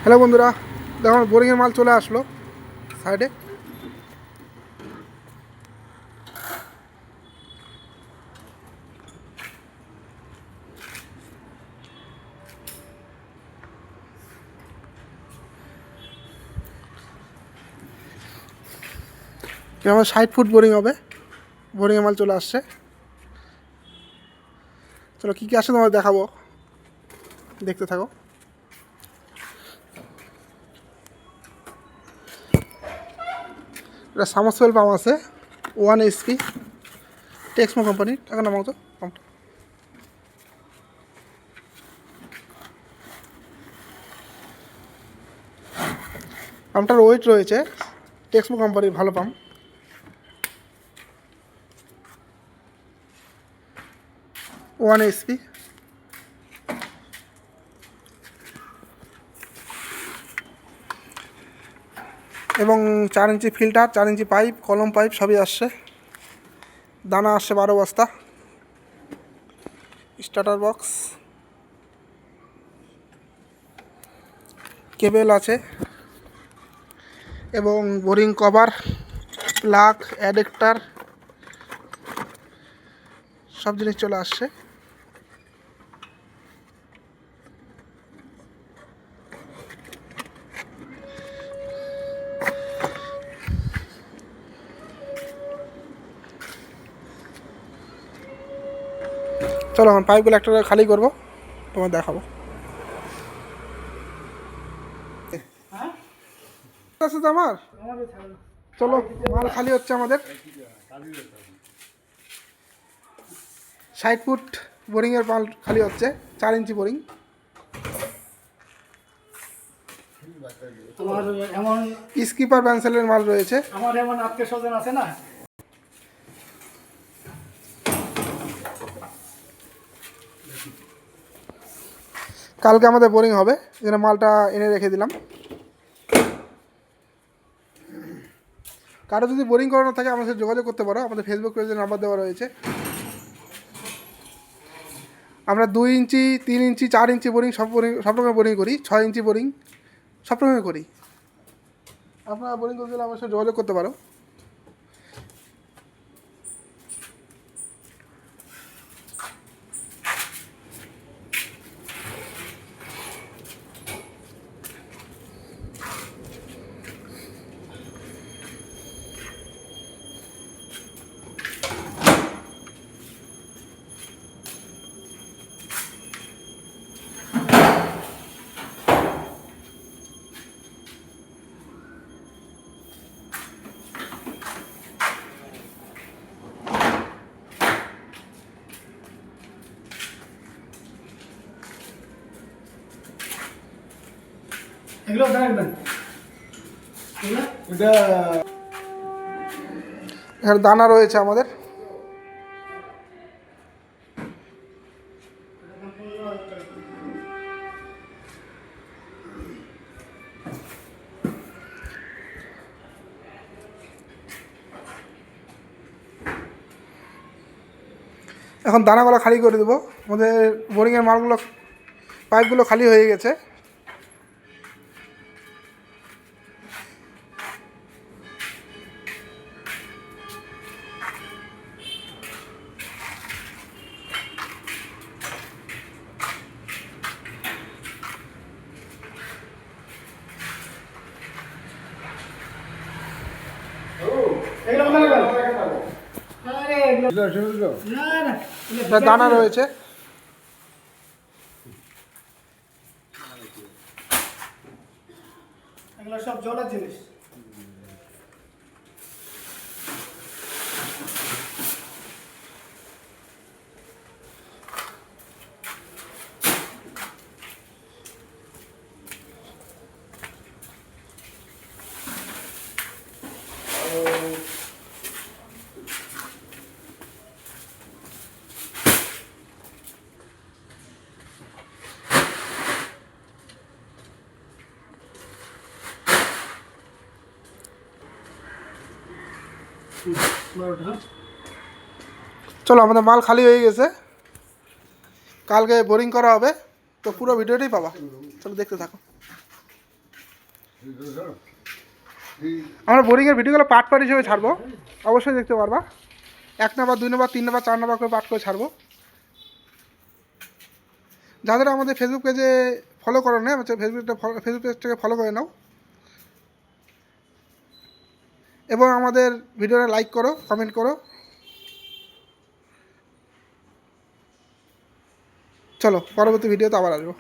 Hello বন্ধুরা, দেখো বোরিংয়ের মাল চলে আসলো সাইডে। আমার 60 ফুট বোরিং হবে। বোরিংয়ের মাল চলে আসছে। চলো কী কী আসে তোমার দেখাবো, দেখতে থাকো। এটা সামারসেল পাম্প আছে 1 HP, টেক্সমো কোম্পানির। টাকা নামাও তো পাম্পটা। পাম্পটার ওয়েট রয়েছে, টেক্সমো কোম্পানির ভালো পাম্প। One HP। এবং 4 ইঞ্চি ফিল্টার, 4 ইঞ্চি পাইপ, কলম পাইপ সবই আসছে। দানা আসছে 12 বস্তা। স্টার্টার বক্স, কেবেল আছে এবং বোরিং কভার, প্লাগ, অ্যাডাপ্টার সব জিনিস চলে আসছে। চলো আমার পাইপগুলো একটা খালি করবো, তোমার দেখাবো। আছে তো আমার। চলো মাল খালি হচ্ছে আমাদের। 60 ফুট বোরিংয়ের মাল খালি হচ্ছে, 4 ইঞ্চি বোরিং। তোমার এমন স্কিপার ব্যান্সেলের মাল রয়েছে। আমার এমন আত্মীয় স্বজন আছে না, কালকে আমাদের বোরিং হবে, যেন মালটা এনে রেখে দিলাম। কারো যদি বোরিং করানো থাকে আমাদের সাথে যোগাযোগ করতে পারো, আমাদের ফেসবুক পেজে নাম্বার দেওয়া রয়েছে। আমরা 2 ইঞ্চি, 3 ইঞ্চি, 4 ইঞ্চি বোরিং সব রকমের বোরিং করি। 6 ইঞ্চি বোরিং সব রকমের করি। আপনারা বোরিং করতে গেলে আমার সাথে যোগাযোগ করতে পারো। এগুলো রাখবেন। এটা এখানে দানা রয়েছে আমাদের। এখন দানাগুলো খালি করে দেবো। আমাদের বোরিংয়ের মালগুলো, পাইপগুলো খালি হয়ে গেছে। এগুলো কোথায় রাখবেন? আরে এগুলো না না, এটা দানা রয়েছে। এগুলো সব জলের জিনিস। চলো আমাদের মাল খালি হয়ে গেছে, কালকে বোরিং করা হবে। তো পুরো ভিডিওটাই পাবা, চলো দেখতে থাকো। আমরা বোরিংয়ের ভিডিওগুলো পার্ট পার্ট হিসেবে ছাড়বো, অবশ্যই দেখতে পারবা। 1 নাম্বার 2 নাম্বার 3 নাম্বার 4 নাম্বার করে পার্ট করে ছাড়বো। যাদের আমাদের ফেসবুক পেজে ফলো করো না, ফেসবুক পেজটাকে ফলো করে নাও এবং আমাদের ভিডিওটা লাইক করো, কমেন্ট করো। চলো পরবর্তী ভিডিওতে আবার আসবো।